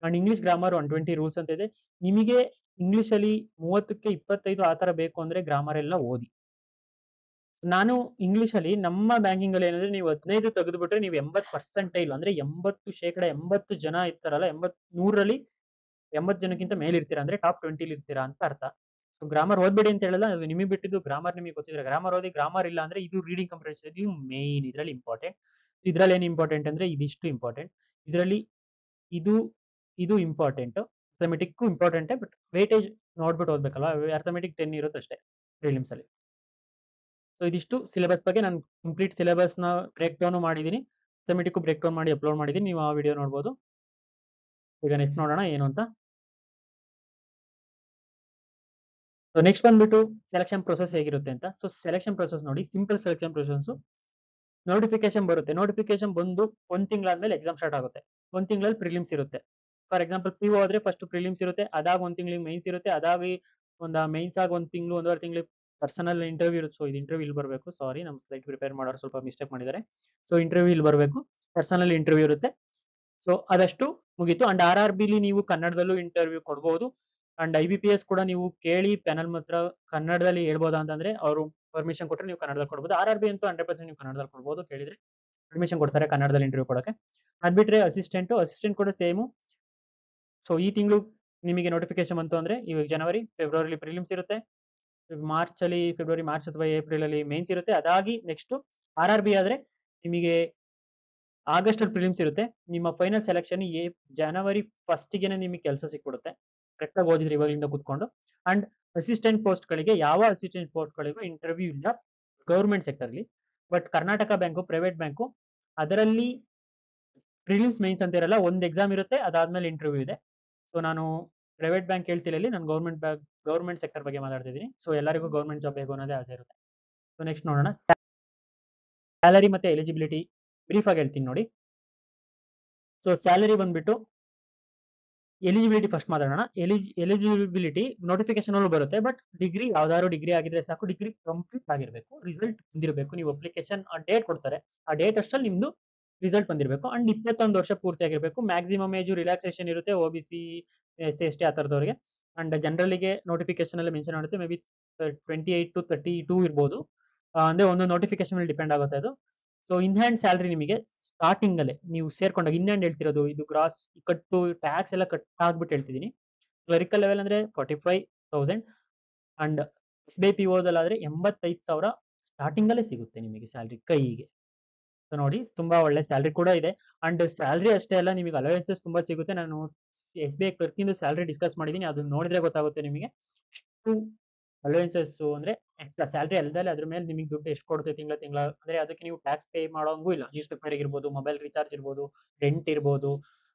ಅಂಡ್ ಇಂಗ್ಲಿಷ್ ಗ್ರಾಮರ್ 120 ರೂಲ್ಸ್ ಅಂತ ಇದೆ. ನಿಮಗೆ ಇಂಗ್ಲಿಷ್ ಅಲ್ಲಿ 30ಕ್ಕೆ 25 ಆ ತರ ಬೇಕು ಅಂದ್ರೆ ಗ್ರಾಮರ್ ಎಲ್ಲ ಓದಿ. ನಾನು ಇಂಗ್ಲಿಷ್ ಅಲ್ಲಿ ನಮ್ಮ ಬ್ಯಾಂಕಿಂಗ್ ಅಲ್ಲಿ ಏನಂದ್ರೆ, ನೀವು 15 ತೆಗೆದುಬಿಟ್ರೆ ನೀವು 80% ಅಂದ್ರೆ 80% ಜನ ಇರ್ತಾರಲ್ಲ, 100ರಲ್ಲಿ 80 ಜನಕ್ಕಿಂತ ಮೇಲೆ ಇರ್ತೀರಾ ಅಂದ್ರೆ ಟಾಪ್ 20 ಇರ್ತೀರಾ ಅಂತ ಅರ್ಥ. ಸೊ ಗ್ರಾಮರ್ ಓದ್ಬೇಡಿ ಅಂತ ಹೇಳಲ್ಲ, ಅದು ನಿಮಗೆ ಬಿಟ್ಟಿದ್ದು. ಗ್ರಾಮರ್ ನಿಮಗೆ ಗೊತ್ತಿದ್ರೆ ಗ್ರಾಮರ್ ಓದಿ, ಗ್ರಾಮರ್ ಇಲ್ಲ ಅಂದ್ರೆ ಇದು ರೀಡಿಂಗ್ ಕಂಪ್ರಿಹೆನ್ಷನ್, ಇದು ಮೇನ್ ಇದ್ರಲ್ಲಿ ಇಂಪಾರ್ಟೆಂಟ್. ಇದ್ರಲ್ಲಿ ಏನು ಇಂಪಾರ್ಟೆಂಟ್ ಅಂದ್ರೆ ಇದಿಷ್ಟು ಇಂಪಾರ್ಟೆಂಟ್. ಇದರಲ್ಲಿ ಇದು ಇದು ಇಂಪಾರ್ಟೆಂಟ್. ಅರ್ಥಮೆಟಿಕ್ ಇಂಪಾರ್ಟೆಂಟೇ, ಬಟ್ ವೇಟೇಜ್ ನೋಡ್ಬಿಟ್ಟು ಓದ್ಬೇಕಲ್ವಾ. ಅರ್ಥಮೆಟಿಕ್ 10 ಇರುತ್ತೆ ಅಷ್ಟೇ ಪ್ರಿಲಿಮ್ಸ್ ಅಲ್ಲಿ. ಸೊ ಇದಿಷ್ಟು ಸಿಲೆಬಸ್ ಬಗ್ಗೆ ನಾನು ಕಂಪ್ಲೀಟ್ ಸಿಲೆಬಸ್ ನ ಬ್ರೇಕ್ ಡೌನ್ ಮಾಡಿದೀನಿ. ಅರ್ಥಮೆಟಿಕ್ ಬ್ರೇಕ್ ಡೌನ್ ಮಾಡಿ ಅಪ್ಲೋಡ್ ಮಾಡಿದೀನಿ, ನೀವು ಆ ವಿಡಿಯೋ ನೋಡ್ಬೋದು. ಈಗ ನೆಕ್ಸ್ಟ್ ನೋಡೋಣ ಏನು ಅಂತ. ಸೊ ನೆಕ್ಸ್ಟ್ ಬಂದ್ಬಿಟ್ಟು ಸೆಲೆಕ್ಷನ್ ಪ್ರೊಸೆಸ್ ಹೇಗಿರುತ್ತೆ ಅಂತ. ಸೊ ಸೆಲೆಕ್ಷನ್ ಪ್ರೊಸೆಸ್ ನೋಡಿ, ಸಿಂಪಲ್ ಸೆಲೆಕ್ಷನ್ ಪ್ರೊಸೆಸ್. ನೋಟಿಫಿಕೇಶನ್ ಬರುತ್ತೆ, ನೋಟಿಫಿಕೇಶನ್ ಬಂದು ಒಂದ್ ತಿಂಗಳಾದ್ಮೇಲೆ ಎಕ್ಸಾಮ್ ಸ್ಟಾರ್ಟ್ ಆಗುತ್ತೆ. ಒಂದ್ ತಿಂಗಳಲ್ಲಿ ಪ್ರಿಲಿಮ್ಸ್ ಇರುತ್ತೆ. ಫಾರ್ ಎಕ್ಸಾಂಪಲ್ ಪಿ ಯು ಆದ್ರೆ ಫಸ್ಟ್ ಪ್ರಿಲಿಮ್ಸ್ ಇರುತ್ತೆ, ಅದಾಗ ಒಂದ್ ತಿಂಗಳಿಗೆ ಮೈನ್ಸ್ ಇರುತ್ತೆ, ಅದಾಗಿ ಒಂದು ಮೈನ್ಸ್ ಆಗಿ ಒಂದ್ ತಿಂಗಳು ಒಂದೂವರೆ ತಿಂಗಳಿಗೆ ಪರ್ಸನಲ್ ಇಂಟರ್ವ್ಯೂ ಇರುತ್ತೆ. ಸೊ ಇದು ಇಂಟರ್ವ್ಯೂ ಇಲ್ಲಿ ಬರಬೇಕು, ಸಾರಿ ನಮ್ಮ ಸ್ಲೈಡ್ ಪ್ರಿಪೇರ್ ಮಾಡೋರು ಸ್ವಲ್ಪ ಮಿಸ್ಟೇಕ್ ಮಾಡಿದ್ದಾರೆ. ಸೊ ಇಂಟರ್ವ್ಯೂ ಇಲ್ಲಿ ಬರಬೇಕು, ಪರ್ಸನಲ್ ಇಂಟರ್ವ್ಯೂ ಇರುತ್ತೆ. ಸೊ ಅದಷ್ಟು ಮುಗೀತು. ಅಂಡ್ ಆರ್ ಆರ್ ಬಿಲಿ ನೀವು ಕನ್ನಡದಲ್ಲೂ ಇಂಟರ್ವ್ಯೂ ಕೊಡ್ಬೋದು. ಅಂಡ್ IBPS ಕೂಡ ನೀವು ಕೇಳಿ ಪ್ಯಾನಲ್ ಮಾತ್ರ ಕನ್ನಡದಲ್ಲಿ ಹೇಳ್ಬೋದಾ ಅಂತಂದ್ರೆ ಅವರು ಪರ್ಮಿಷನ್ ಕೊಟ್ಟರೆ ನೀವು ಕನ್ನಡದಲ್ಲಿ ಕೊಡ್ಬೋದು. RRB ಅಂತೂ 100% ನೀವು ಕನ್ನಡದಲ್ಲಿ ಕೊಡ್ಬೋದು, ಕೇಳಿದ್ರೆ ಪರ್ಮಿಷನ್ ಕೊಡ್ತಾರೆ ಕನ್ನಡದಲ್ಲಿ ಇಂಟರ್ವ್ಯೂ ಕೊಡಕ್ಕೆ. ಅದ್ಬಿಟ್ರೆ ಅಸಿಸ್ಟೆಂಟ್ ಕೂಡ ಸೇಮು. ಸೊ ಈ ತಿಂಗಳು ನಿಮಗೆ ನೋಟಿಫಿಕೇಶನ್ ಬಂತು ಅಂದ್ರೆ ಇವಾಗ ಜನವರಿ ಫೆಬ್ರವರಿ ಪ್ರಿಲಿಮ್ಸ್ ಇರುತ್ತೆ, ಫೆಬ್ರವರಿ ಮಾರ್ಚ್ ಅಥವಾ ಏಪ್ರಿಲ್ ಅಲ್ಲಿ ಮೇನ್ಸ್ ಇರುತ್ತೆ. ಅದಾಗಿ ನೆಕ್ಸ್ಟ್ RRB ಆದ್ರೆ ನಿಮಗೆ ಆಗಸ್ಟ್ ಅಲ್ಲಿ ಪ್ರಿಲಿಮ್ಸ್ ಇರುತ್ತೆ. ನಿಮ್ಮ ಫೈನಲ್ ಸೆಲೆಕ್ಷನ್ ಜನವರಿ 1st ಗೆನೆ ನಿಮಗೆ ಕೆಲಸ ಸಿಕ್ಬಿಡುತ್ತೆ, ಕರೆಕ್ಟ್ ಆಗಿ ಓದಿದ್ರೆ ಇವಾಗಿಂದ ಕೂತ್ಕೊಂಡು. ಅಂಡ್ ಅಸಿಸ್ಟೆಂಟ್ ಪೋಸ್ಟ್ ಗಳಿಗೆ, ಯಾವ ಅಸಿಸ್ಟೆಂಟ್ ಪೋಸ್ಟ್ ಗಳಿಗೂ ಇಂಟರ್ವ್ಯೂ ಇಲ್ಲ ಗೌರ್ಮೆಂಟ್ ಸೆಕ್ಟರ್ ಅಲ್ಲಿ. But Karnataka bank private bank ಅದರಲ್ಲಿ ಪ್ರಿಲಿಮ್ಸ್ ಮೈನ್ಸ್ ಅಂತ ಇರಲ್ಲ, ಒಂದು ಎಕ್ಸಾಮ್ ಇರುತ್ತೆ, ಅದಾದ್ಮೇಲೆ ಇಂಟರ್ವ್ಯೂ ಇದೆ. ಸೊ ನಾನು ಪ್ರೈವೇಟ್ ಬ್ಯಾಂಕ್ ಹೇಳ್ತಿಲ್ಲ ಇಲ್ಲಿ, ನಾನು ಗೌರ್ಮೆಂಟ್ ಸೆಕ್ಟರ್ ಬಗ್ಗೆ ಮಾತಾಡ್ತಿದ್ದೀನಿ. ಸೊ ಎಲ್ಲರಿಗೂ ಗೌರ್ಮೆಂಟ್ ಜಾಬ್ ಬೇಕು ಅನ್ನೋದೇ ಆಸೆ ಇರುತ್ತೆ. ಸೊ ನೆಕ್ಸ್ಟ್ ನೋಡೋಣ, ಸ್ಯಾಲರಿ ಮತ್ತೆ ಎಲಿಜಿಬಿಲಿಟಿ ಬ್ರೀಫ್ ಆಗಿ ಹೇಳ್ತೀನಿ ನೋಡಿ. ಸೊ ಸ್ಯಾಲರಿ ಬಂದ್ಬಿಟ್ಟು ಎಲಿಜಿಬಿಲಿಟಿ ಫಸ್ಟ್ ಮಾತಾಡೋಣ. ಎಲಿಜಿಬಿಲಿಟಿ ನೋಟಿಫಿಕೇಶನ್ ಅಲ್ಲೂ ಬರುತ್ತೆ, ಬಟ್ ಡಿಗ್ರಿ ಯಾವ್ದಾದ್ರು ಡಿಗ್ರಿ ಆಗಿದ್ರೆ ಸಾಕು, ಡಿಗ್ರಿ ಕಂಪ್ಲೀಟ್ ಆಗಿರ್ಬೇಕು, ರಿಸಲ್ಟ್ ಬಂದಿರಬೇಕು. ನೀವು ಅಪ್ಲಿಕೇಶನ್ ಆ ಡೇಟ್ ಕೊಡ್ತಾರೆ, ಆ ಡೇಟ್ ಅಷ್ಟಲ್ಲಿ ನಿಮ್ದು ರಿಸಲ್ಟ್ ಬಂದಿರಬೇಕು. ಅಂಡ್ 21 ವರ್ಷ ಪೂರ್ತಿ ಆಗಿರ್ಬೇಕು. ಮ್ಯಾಕ್ಸಿಮಮ್ ಏಜ್ ರಿಲ್ಯಾಕ್ಸೇಷನ್ ಇರುತ್ತೆ OBC SC ಆ ತರದವರಿಗೆ. ಅಂಡ್ ಜನರಲ್ಗೆ ನೋಟಿಫಿಕೇಶನ್ ಅಲ್ಲಿ ಮೆನ್ಷನ್ ಮಾಡುತ್ತೆ, ಮೇ ಬಿ 28 to 32 ಇರ್ಬೋದು. ಅಂದ್ರೆ ಒಂದು ನೋಟಿಫಿಕೇಶನ್ ಮೇಲೆ ಡಿಪೆಂಡ್ ಆಗುತ್ತೆ ಅದು. ಸೊ ಇನ್ ಹ್ಯಾಂಡ್ ಸ್ಯಾಲರಿ ನಿಮಗೆ ಸ್ಟಾರ್ಟಿಂಗ್ ಅಲ್ಲೇ ನೀವು ಸೇರ್ಕೊಂಡಾಗ, ಇನ್ ಹ್ಯಾಂಡ್ ಹೇಳ್ತಿರೋದು ಇದು ಗ್ರಾಸ್ ಕಟ್ಟು ಟ್ಯಾಕ್ಸ್ ಎಲ್ಲ ಕಟ್ ಆಗ್ಬಿಟ್ಟು ಹೇಳ್ತಿದ್ದೀನಿ. ಕ್ಲರಿಕಲ್ ಲೆವೆಲ್ ಅಂದ್ರೆ 45,000 ಅಂಡ್ SBI PO ಆದ್ರೆ 85,000 ಸ್ಟಾರ್ಟಿಂಗ್ ಅಲ್ಲೇ ಸಿಗುತ್ತೆ ನಿಮಗೆ ಸ್ಯಾಲರಿ ಕೈಗೆ. ಸೊ ನೋಡಿ ತುಂಬಾ ಒಳ್ಳೆ ಸ್ಯಾಲರಿ ಕೂಡ ಇದೆ. ಅಂಡ್ ಸ್ಯಾಲರಿ ಅಷ್ಟೇ ಅಲ್ಲ, ನಿಮಗೆ ಅಲವೆನ್ಸಸ್ ತುಂಬಾ ಸಿಗುತ್ತೆ. ನಾನು SBI ಕ್ಲರ್ಕ್ ಇಂದು ಸ್ಯಾಲರಿ ಡಿಸ್ಕಸ್ ಮಾಡಿದೀನಿ, ಅದನ್ನ ನೋಡಿದ್ರೆ ಗೊತ್ತಾಗುತ್ತೆ ನಿಮಗೆ ಎಷ್ಟು ಅಲವೆನ್ಸಸ್ ಅಂದ್ರೆ ಎಕ್ಸ್ಟ್ರಾ ಸ್ಯಾಲರಿ ಅಲ್ಲದೆ ಅದ್ರ ಮೇಲೆ ನಿಮಗೆ ದುಡ್ಡು ಎಷ್ಟು ಕೊಡುತ್ತೆ ತಿಂಗಳ ಅಂದ್ರೆ ಅದಕ್ಕೆ ನೀವು ಟ್ಯಾಕ್ಸ್ ಪೇ ಮಾಡೋಂಗೂ ಇಲ್ಲ. ನ್ಯೂಸ್ ಪೇಪರ್ ಇರ್ಬೋದು, ಮೊಬೈಲ್ ರೀಚಾರ್ಜ್ ಇರ್ಬೋದು, ರೆಂಟ್ ಇರ್ಬೋದು,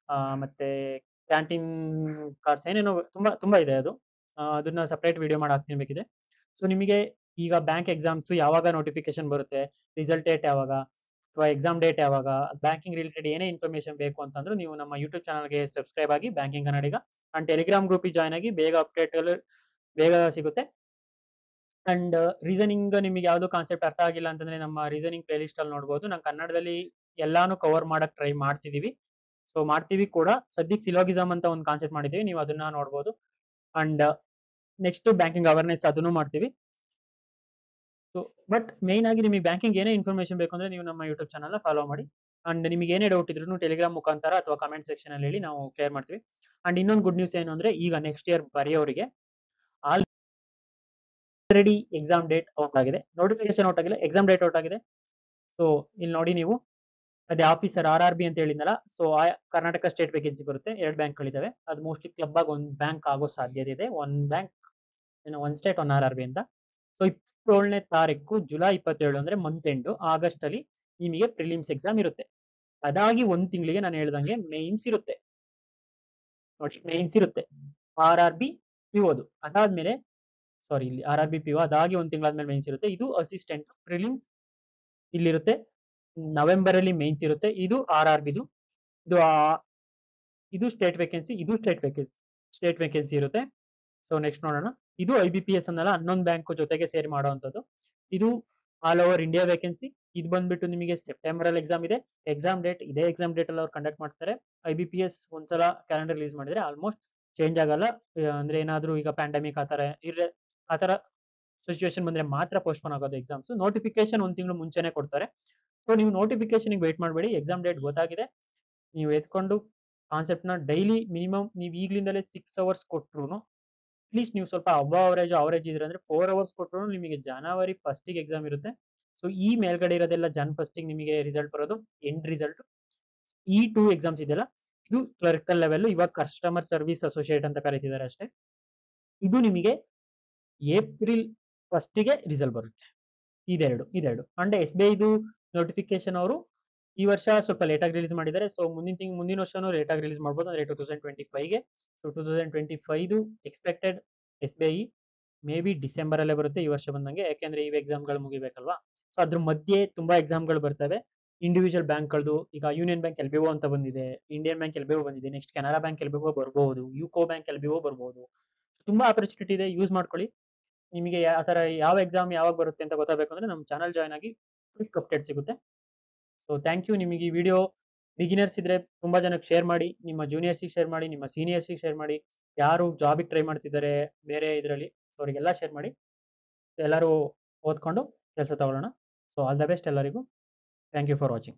ಮತ್ತೆ ಕ್ಯಾಂಟೀನ್ ಕಾರ್ಡ್ಸ್ ಏನೇನೋ ತುಂಬಾ ತುಂಬಾ ಇದೆ ಅದು. ಅದನ್ನ ಸಪರೇಟ್ ವಿಡಿಯೋ ಮಾಡಿ ಹಾಕ್ತೀನಿ ಬೇಕಿದೆ. ಸೊ ನಿಮಗೆ ಈಗ ಬ್ಯಾಂಕ್ ಎಕ್ಸಾಮ್ಸ್ ಯಾವಾಗ ನೋಟಿಫಿಕೇಶನ್ ಬರುತ್ತೆ, ರಿಸಲ್ಟ್ ಡೇಟ್ ಯಾವಾಗ, ಅಥವಾ ಎಕ್ಸಾಮ್ ಡೇಟ್ ಯಾವಾಗ, ಬ್ಯಾಂಕಿಂಗ್ ರಿಲೇಟೆಡ್ ಏನೇ ಇನ್ಫಾರ್ಮೇಶನ್ ಬೇಕು ಅಂತಂದ್ರೆ ನೀವು ನಮ್ಮ ಯೂಟ್ಯೂಬ್ ಚಾನಲ್ಗೆ ಸಬ್ಸ್ಕ್ರೈಬ್ ಆಗಿ ಬ್ಯಾಂಕಿಂಗ್ ಕನ್ನಡಿಗ, ಅಂಡ್ ಟೆಲಿಗ್ರಾಮ್ ಗ್ರೂಪಿಗೆ ಜಾಯ್ನ್ ಆಗಿ ಬೇಗ ಅಪ್ಡೇಟ್ ಬೇಗ ಸಿಗುತ್ತೆ. ಅಂಡ್ ರೀಸನಿಂಗ್ ನಿಮಗೆ ಯಾವ್ದು ಕಾನ್ಸೆಪ್ಟ್ ಅರ್ಥ ಆಗಿಲ್ಲ ಅಂತಂದ್ರೆ ನಮ್ಮ ರೀಸನಿಂಗ್ ಪ್ಲೇ ಲಿಸ್ಟ್ ಅಲ್ಲಿ ನೋಡಬಹುದು. ನಾವು ಕನ್ನಡದಲ್ಲಿ ಎಲ್ಲಾನು ಕವರ್ ಮಾಡಕ್ ಟ್ರೈ ಮಾಡ್ತಿದೀವಿ. ಸೊ ಮಾಡ್ತೀವಿ ಕೂಡ. ಸದ್ಯಕ್ಕೆ ಸಿಲೋಗಿಸಮ್ ಅಂತ ಒಂದು ಕಾನ್ಸೆಪ್ಟ್ ಮಾಡಿದೀವಿ, ನೀವು ಅದನ್ನ ನೋಡಬಹುದು. ಅಂಡ್ ನೆಕ್ಸ್ಟ್ ಬ್ಯಾಂಕಿಂಗ್ ಅವೇರ್ನೆಸ್ ಅದನ್ನು ಮಾಡ್ತೀವಿ. ಸೊ ಬಟ್ ಮೇನ್ ಆಗಿ ನಿಮಗೆ ಬ್ಯಾಂಕಿಂಗ್ ಏನೇ ಇನ್ಫಾರ್ಮೇಶನ್ ಬೇಕು ಅಂದ್ರೆ ನೀವು ನಮ್ಮ ಯೂಟ್ಯೂಬ್ ಚಾನಲ್ ಫಾಲೋ ಮಾಡಿ. ಅಂಡ್ ನಿಮಗೆ ಏನೇ ಡೌಟ್ ಇದ್ರು ಟೆಲಿಗ್ರಾಮ್ ಮುಖಾಂತರ ಅಥವಾ ಕಮೆಂಟ್ ಸೆಕ್ಷನ್ ಅಲ್ಲಿ ಹೇಳಿ, ನಾವು ಕ್ಲಿಯರ್ ಮಾಡ್ತೀವಿ. ಅಂಡ್ ಇನ್ನೊಂದು ಗುಡ್ ನ್ಯೂಸ್ ಏನು ಅಂದ್ರೆ, ಈಗ ನೆಕ್ಸ್ಟ್ ಇಯರ್ ಬರೆಯೋರಿಗೆ ಆಲ್ರೆಡಿ ಎಕ್ಸಾಮ್ ಡೇಟ್ ಔಟ್ ಆಗಿದೆ, ನೋಟಿಫಿಕೇಶನ್ ಔಟ್ ಆಗಿಲ್ಲ, ಎಕ್ಸಾಮ್ ಡೇಟ್ ಔಟ್ ಆಗಿದೆ. ಸೊ ಇಲ್ಲಿ ನೋಡಿ ನೀವು, ಅದೇ ಆಫೀಸರ್ RRB ಅಂತ ಹೇಳಿದ್ನಲ್ಲ, ಸೊ ಕರ್ನಾಟಕ ಸ್ಟೇಟ್ ವೇಕೆನ್ಸಿ ಬರುತ್ತೆ, 2 ಬ್ಯಾಂಕ್ಗಳಿದಾವೆ. ಅದು ಮೋಸ್ಟ್ಲಿ ಕ್ಲಬ್ ಆಗಿ ಒಂದು ಬ್ಯಾಂಕ್ ಆಗೋ ಸಾಧ್ಯತೆ ಇದೆ. ಒಂದು ಬ್ಯಾಂಕ್ ಒಂದು ಸ್ಟೇಟ್ ಒಂದು RRB ಅಂತ. ಸೊ 27ನೇ ತಾರೀಕು ಜುಲೈ 27 ಅಂದ್ರೆ ಮಂತ್ ಎಂಡ್, ಆಗಸ್ಟ್ ಅಲ್ಲಿ ನಿಮಗೆ ಪ್ರಿಲಿಮ್ಸ್ ಎಕ್ಸಾಮ್ ಇರುತ್ತೆ. ಅದಾಗಿ ಒಂದ್ ತಿಂಗಳಿಗೆ ನಾನು ಹೇಳ್ದಂಗೆ ಮೇನ್ಸ್ ಇರುತ್ತೆ ನೋಡಿ, ಮೇನ್ಸ್ ಇರುತ್ತೆ RRB PO. ಅದಾದ್ಮೇಲೆ ಸಾರಿ ಇಲ್ಲಿ RRB PO ಅದಾಗಿ ಒಂದ್ ತಿಂಗಳಾದ್ಮೇಲೆ ಮೇನ್ಸ್ ಇರುತ್ತೆ. ಇದು ಅಸಿಸ್ಟೆಂಟ್ ಪ್ರಿಲಿಮ್ಸ್ ಇಲ್ಲಿರುತ್ತೆ. ನವೆಂಬರ್ ಅಲ್ಲಿ ಮೇನ್ಸ್ ಇರುತ್ತೆ. ಇದು RRB ಇದು ಇದು ಸ್ಟೇಟ್ ವೇಕೆನ್ಸಿ, ಇದು ಸ್ಟೇಟ್ ವೇಕೆನ್ಸಿ ಇರುತ್ತೆ. ಸೊ ನೆಕ್ಸ್ಟ್ ನೋಡೋಣ, ಇದು IBPS ಅನ್ನಲ್ಲ, 11 ಬ್ಯಾಂಕ್ ಜೊತೆಗೆ ಸೇರಿ ಮಾಡುವಂತದ್ದು. ಇದು ಆಲ್ ಓವರ್ ಇಂಡಿಯಾ ವೇಕೆನ್ಸಿ. ಇದು ಬಂದ್ಬಿಟ್ಟು ನಿಮಗೆ ಸೆಪ್ಟೆಂಬರ್ ಅಲ್ಲಿ ಎಕ್ಸಾಮ್ ಇದೆ. ಎಕ್ಸಾಮ್ ಡೇಟ್ ಇದೇ ಎಕ್ಸಾಮ್ ಡೇಟ್ ಅಲ್ಲಿ ಅವ್ರು ಕಂಡಕ್ಟ್ ಮಾಡ್ತಾರೆ. IBPS ಒಂದ್ಸಲ ಕ್ಯಾಲೆಂಡರ್ ರಿಲೀಸ್ ಮಾಡಿದ್ರೆ ಆಲ್ಮೋಸ್ಟ್ ಚೇಂಜ್ ಆಗಲ್ಲ. ಅಂದ್ರೆ ಏನಾದ್ರು ಈಗ ಪ್ಯಾಂಡಮಿಕ್ ಆತರ ಸಿಚುವೇಶನ್ ಬಂದ್ರೆ ಮಾತ್ರ ಪೋಸ್ಟ್ಪೋನ್ ಆಗೋದು ಎಕ್ಸಾಮ್ಸ್. ನೋಟಿಫಿಕೇಶನ್ ಒಂದ್ ತಿಂಗಳು ಮುಂಚೆನೆ ಕೊಡ್ತಾರೆ. ಸೊ ನೀವು ನೋಟಿಫಿಕೇಶನ್ ವೇಟ್ ಮಾಡಬೇಡಿ, ಎಕ್ಸಾಮ್ ಡೇಟ್ ಗೊತ್ತಾಗಿದೆ, ನೀವು ಎತ್ಕೊಂಡು ಕಾನ್ಸೆಪ್ಟ್ ನ ಡೈಲಿ ಮಿನಿಮಮ್ ನೀವು ಈಗ್ಲಿಂದಲೇ 6 ಅವರ್ಸ್ ಕೊಟ್ರು, ಅಟ್ಲೀಸ್ಟ್ ನೀವು ಸ್ವಲ್ಪ ಅವರೇಜ್ ಇದ್ರೆ ಅಂದ್ರೆ 4 ಅವರ್ಸ್ ಕೊಟ್ರು ನಿಮಗೆ ಜನವರಿ 1st ಎಕ್ಸಾಮ್ ಇರುತ್ತೆ. ಸೊ ಈ ಮೇಲ್ಗಡೆ ಇರೋದೆಲ್ಲ Jan 1st ನಿಮಗೆ ರಿಸಲ್ಟ್ ಬರೋದು, ಎಂಡ್ ರಿಸಲ್ಟ್. ಈ 2 ಎಕ್ಸಾಮ್ಸ್ ಇದೆಯಲ್ಲ, ಇದು ಕ್ಲರ್ಕಲ್ ಲೆವೆಲ್. ಇವಾಗ ಕಸ್ಟಮರ್ ಸರ್ವಿಸ್ ಅಸೋಸಿಯೇಟ್ ಅಂತ ಕರೀತಿದ್ದಾರೆ ಅಷ್ಟೇ. ಇದು ನಿಮಗೆ ಏಪ್ರಿಲ್ 1ಗೆ ರಿಸಲ್ಟ್ ಬರುತ್ತೆ. ಇದೆರಡು ಅಂಡ್ SBIದು ನೋಟಿಫಿಕೇಶನ್ ಅವರು ಈ ವರ್ಷ ಸ್ವಲ್ಪ ಲೇಟ್ ಆಗಿ ರಿಲೀಸ್ ಮಾಡಿದ್ದಾರೆ. ಸೊ ಮುಂದಿನ ವರ್ಷನೂ ಲೇಟ್ ಆಗಿ ರಿಲೀಸ್ ಮಾಡ್ಬೋದು, ಅಂದ್ರೆ 2025ಗೆ. ಸೊ 2025ದು expected SBI may be December ಅಲ್ಲೇ ಬರುತ್ತೆ ಈ ವರ್ಷ ಬಂದಂಗೆ, ಯಾಕೆಂದ್ರೆ ಈ ಎಕ್ಸಾಮ್ಗಳು ಮುಗಿಬೇಕಲ್ವಾ. ಸೊ ಅದ್ರ ಮಧ್ಯೆ ತುಂಬಾ ಎಕ್ಸಾಮ್ಗಳು ಬರ್ತವೆ ಇಂಡಿವಿಜುವಲ್ ಬ್ಯಾಂಕ್ಗಳದು. ಈಗ ಯೂನಿಯನ್ ಬ್ಯಾಂಕ್ LBO ಅಂತ ಬಂದಿದೆ, ಇಂಡಿಯನ್ ಬ್ಯಾಂಕ್ LBO ಬಂದಿದೆ, ನೆಕ್ಸ್ಟ್ ಕೆನರಾ ಬ್ಯಾಂಕ್ LBO ಬರ್ಬೋದು, ಯುಕೋ ಬ್ಯಾಂಕ್ LBO ಬರ್ಬೋದು. ತುಂಬಾ ಆಪರ್ಚುನಿಟಿ ಇದೆ, ಯೂಸ್ ಮಾಡ್ಕೊಳ್ಳಿ. ನಿಮಗೆ ಆ ತರ ಯಾವ ಎಕ್ಸಾಮ್ ಯಾವಾಗ ಬರುತ್ತೆ ಅಂತ ಗೊತ್ತಾಗಬೇಕು ಅಂದ್ರೆ ನಮ್ಮ ಚಾನಲ್ ಜಾಯ್ನ್ ಆಗಿ ಕ್ವಿಕ್ ಅಪ್ಡೇಟ್ ಸಿಗುತ್ತೆ. So thank you. ನಿಮಗೆ ಈ ವಿಡಿಯೋ ಬಿಗಿನರ್ಸ್ ಇದ್ರೆ ತುಂಬಾ ಜನಕ್ಕೆ ಶೇರ್ ಮಾಡಿ, ನಿಮ್ಮ ಜೂನಿಯರ್ಸಿಗೆ ಶೇರ್ ಮಾಡಿ, ನಿಮ್ಮ ಸೀನಿಯರ್ಸಿಗೆ ಶೇರ್ ಮಾಡಿ, ಯಾರು ಜಾಬಿಗೆ ಟ್ರೈ ಮಾಡ್ತಿದ್ದಾರೆ ಬೇರೆ ಇದರಲ್ಲಿ ಅವರಿಗೆಲ್ಲ ಶೇರ್ ಮಾಡಿ. ಎಲ್ಲರೂ ಓದ್ಕೊಂಡು ಕೆಲಸ ತಗೊಳ್ಳೋಣ. ಸೊ ಆಲ್ ದ ಬೆಸ್ಟ್ ಎಲ್ಲರಿಗೂ. Thank you for watching.